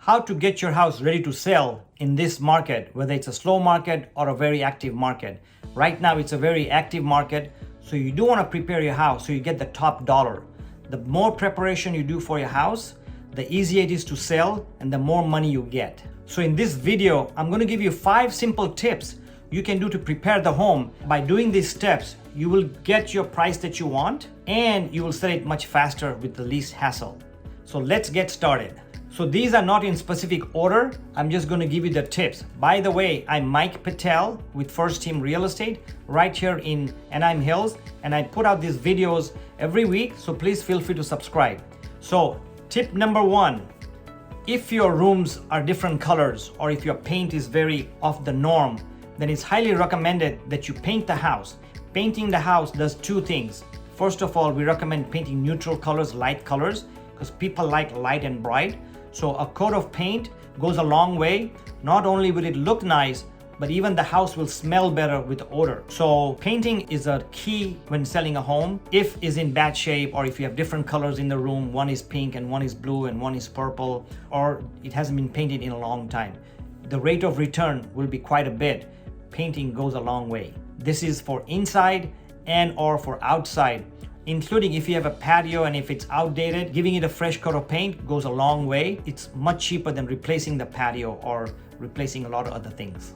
How to get your house ready to sell in this market, whether it's a slow market or a very active market. Right now, it's a very active market, so you do want to prepare your house so you get the top dollar. The more preparation you do for your house, the easier it is to sell and the more money you get. So in this video, I'm going to give you 5 simple tips you can do to prepare the home. By doing these steps, you will get your price that you want and you will sell it much faster with the least hassle. So let's get started. So these are not in specific order. I'm just going to give you the tips. By the way, I'm Mike Patel with First Team Real Estate right here in Anaheim Hills, and I put out these videos every week, so please feel free to subscribe. So tip number 1, if your rooms are different colors or if your paint is very off the norm, then it's highly recommended that you paint the house. Painting the house does 2 things. First of all, we recommend painting neutral colors, light colors, because people like light and bright. So a coat of paint goes a long way. Not only will it look nice, but even the house will smell better with odor. So painting is a key when selling a home. If it's in bad shape, or if you have different colors in the room, one is pink and one is blue and one is purple, or it hasn't been painted in a long time, the rate of return will be quite a bit. Painting goes a long way. This is for inside and or for outside. Including if you have a patio and if it's outdated, giving it a fresh coat of paint goes a long way. It's much cheaper than replacing the patio or replacing a lot of other things.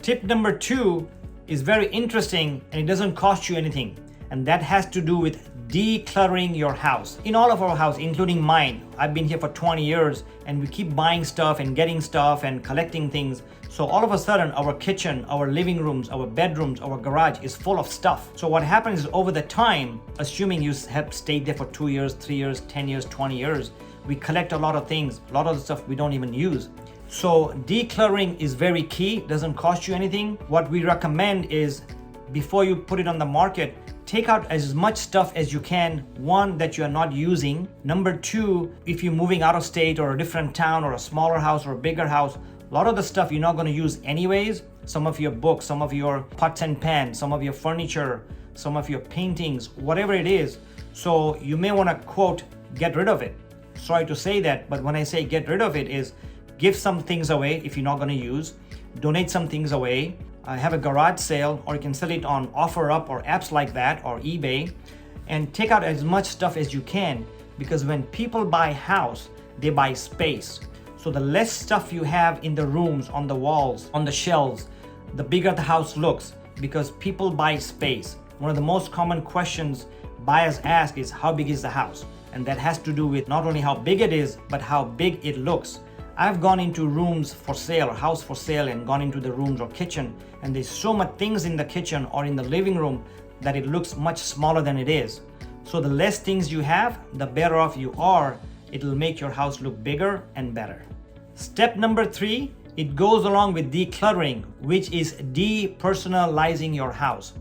Tip number 2 is very interesting and it doesn't cost you anything. And that has to do with decluttering your house. In all of our house, including mine, I've been here for 20 years and we keep buying stuff and getting stuff and collecting things. So all of a sudden, our kitchen, our living rooms, our bedrooms, our garage is full of stuff. So what happens is over the time, assuming you have stayed there for 2 years, 3 years, 10 years, 20 years, we collect a lot of things, a lot of the stuff we don't even use. So decluttering is very key, doesn't cost you anything. What we recommend is before you put it on the market, take out as much stuff as you can. 1, that you are not using. Number 2, if you're moving out of state or a different town or a smaller house or a bigger house, a lot of the stuff you're not going to use anyways. Some of your books, some of your pots and pans, some of your furniture, some of your paintings, whatever it is. So you may want to quote, get rid of it. Sorry to say that, but when I say get rid of it is give some things away if you're not going to use, donate some things away, have a garage sale, or you can sell it on OfferUp or apps like that or eBay, and take out as much stuff as you can, because when people buy house, they buy space. So the less stuff you have in the rooms, on the walls, on the shelves, the bigger the house looks, because people buy space. One of the most common questions buyers ask is how big is the house? And that has to do with not only how big it is, but how big it looks. I've gone into rooms for sale or house for sale and gone into the rooms or kitchen, and there's so much things in the kitchen or in the living room that it looks much smaller than it is. So the less things you have, the better off you are. It'll make your house look bigger and better. Step number 3, it goes along with decluttering, which is depersonalizing your house.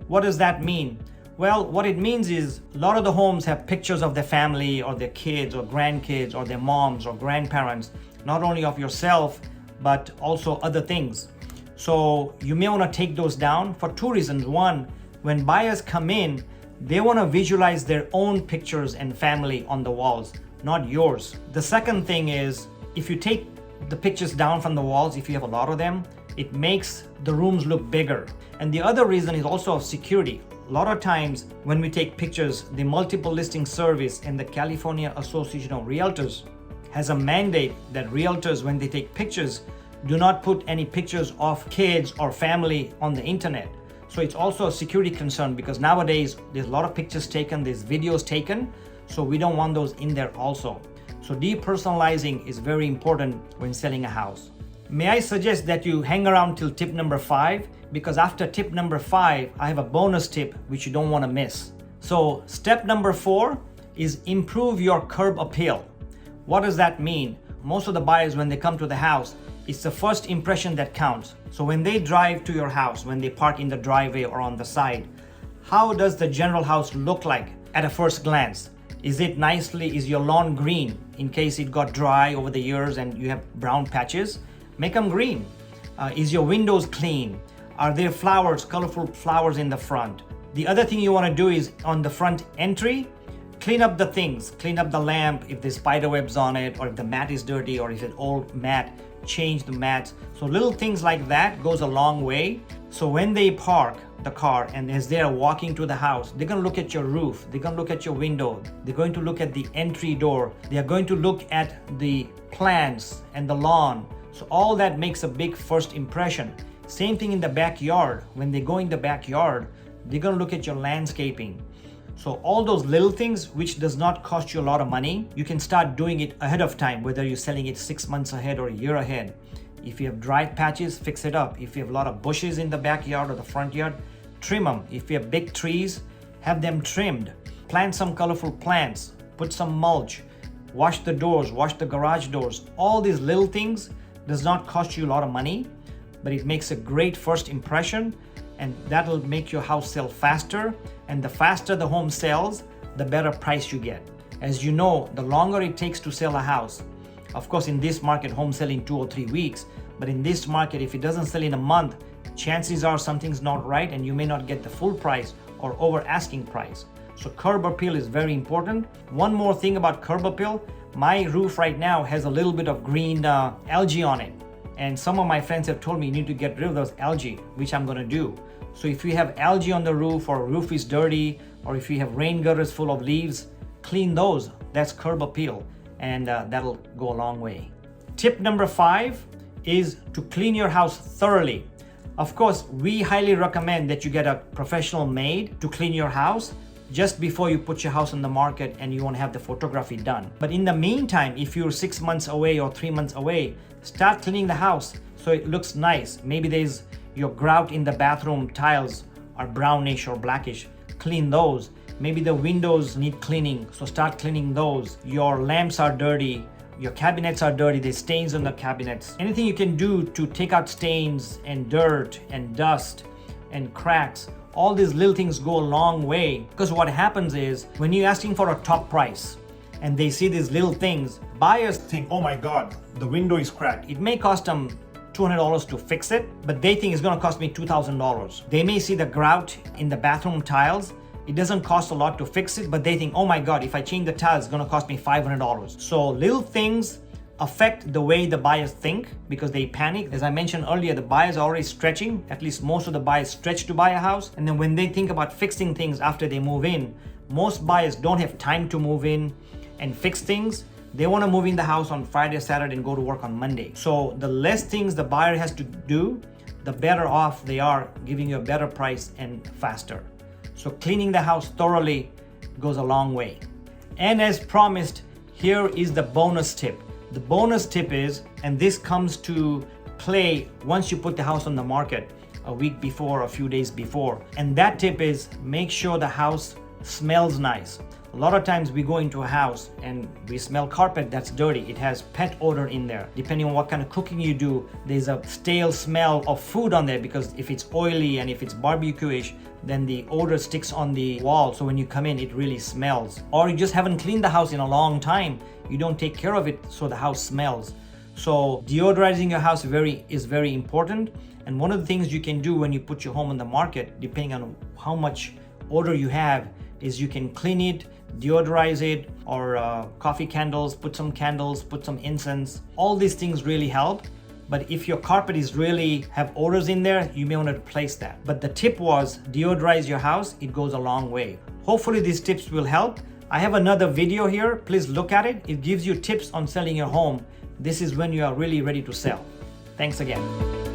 What does that mean? Well, what it means is a lot of the homes have pictures of their family or their kids or grandkids or their moms or grandparents, not only of yourself, but also other things. So you may want to take those down for 2 reasons. 1, when buyers come in, they want to visualize their own pictures and family on the walls, not yours. The second thing is, if you take the pictures down from the walls, if you have a lot of them, it makes the rooms look bigger. And the other reason is also of security. A lot of times when we take pictures, the multiple listing service and the California Association of Realtors has a mandate that realtors, when they take pictures, do not put any pictures of kids or family on the internet. So it's also a security concern, because nowadays there's a lot of pictures taken, there's videos taken, so we don't want those in there also. So depersonalizing is very important when selling a house. May I suggest that you hang around till tip number 5, because after tip number 5, I have a bonus tip which you don't want to miss. So step number 4 is improve your curb appeal. What does that mean? Most of the buyers, when they come to the house, it's the first impression that counts. So when they drive to your house, when they park in the driveway or on the side, how does the general house look like at a first glance? Is it nicely, is your lawn green in case it got dry over the years and you have brown patches? Make them green. Is your windows clean? Are there flowers, colorful flowers in the front? The other thing you want to do is on the front entry, clean up the things, clean up the lamp if there's spider webs on it, or if the mat is dirty, or if it's an old mat, change the mats. So little things like that goes a long way. So when they park the car and as they're walking to the house, they're going to look at your roof, they're going to look at your window, they're going to look at the entry door, they are going to look at the plants and the lawn. So all that makes a big first impression. Same thing in the backyard. When they go in the backyard, they're going to look at your landscaping. So all those little things, which does not cost you a lot of money, you can start doing it ahead of time, whether you're selling it 6 months ahead or a year ahead. If you have dry patches, fix it up. If you have a lot of bushes in the backyard or the front yard, trim them. If you have big trees, have them trimmed. Plant some colorful plants, put some mulch, wash the doors, wash the garage doors. All these little things does not cost you a lot of money, but it makes a great first impression, and that'll make your house sell faster. And the faster the home sells, the better price you get. As you know, the longer it takes to sell a house, of course in this market, home sell in 2 or 3 weeks, but in this market, if it doesn't sell in a month, chances are something's not right and you may not get the full price or over asking price. So curb appeal is very important. One more thing about curb appeal, my roof right now has a little bit of green algae on it. And some of my friends have told me you need to get rid of those algae, which I'm gonna do. So if you have algae on the roof, or roof is dirty, or if you have rain gutters full of leaves, clean those. That's curb appeal, and that'll go a long way. Tip number 5 is to clean your house thoroughly. Of course, we highly recommend that you get a professional maid to clean your house just before you put your house on the market and you want to have the photography done. But in the meantime, if you're 6 months away or 3 months away, start cleaning the house so it looks nice. Maybe there's your grout in the bathroom tiles are brownish or blackish. Clean those. Maybe the windows need cleaning, so start cleaning those. Your lamps are dirty, your cabinets are dirty, there's stains on the cabinets. Anything you can do to take out stains and dirt and dust and cracks, all these little things go a long way. Because what happens is when you're asking for a top price and they see these little things, buyers think, oh my God, the window is cracked. It may cost them $200 to fix it, but they think it's gonna cost me $2,000. They may see the grout in the bathroom tiles. It doesn't cost a lot to fix it, but they think, oh my God, if I change the tiles, it's gonna cost me $500. So little things affect the way the buyers think because they panic. As I mentioned earlier, the buyers are already stretching. At least most of the buyers stretch to buy a house. And then when they think about fixing things after they move in, most buyers don't have time to move in and fix things. They want to move in the house on Friday, Saturday, and go to work on Monday. So the less things the buyer has to do, the better off they are, giving you a better price and faster. So cleaning the house thoroughly goes a long way. And as promised, here is the bonus tip. The bonus tip is, and this comes to play once you put the house on the market a week before, a few days before. And that tip is make sure the house smells nice. A lot of times we go into a house and we smell carpet that's dirty. It has pet odor in there. Depending on what kind of cooking you do, there's a stale smell of food on there because if it's oily and if it's barbecue-ish, then the odor sticks on the wall. So when you come in, it really smells. Or you just haven't cleaned the house in a long time. You don't take care of it, so the house smells. So deodorizing your house is very important. And one of the things you can do when you put your home on the market, depending on how much odor you have, is you can clean it, deodorize it, or coffee candles, put some incense. All these things really help. But if your carpet is really have odors in there, you may want to replace that. But the tip was deodorize your house. It goes a long way. Hopefully these tips will help. I have another video here. Please look at it. It gives you tips on selling your home. This is when you are really ready to sell. Thanks again.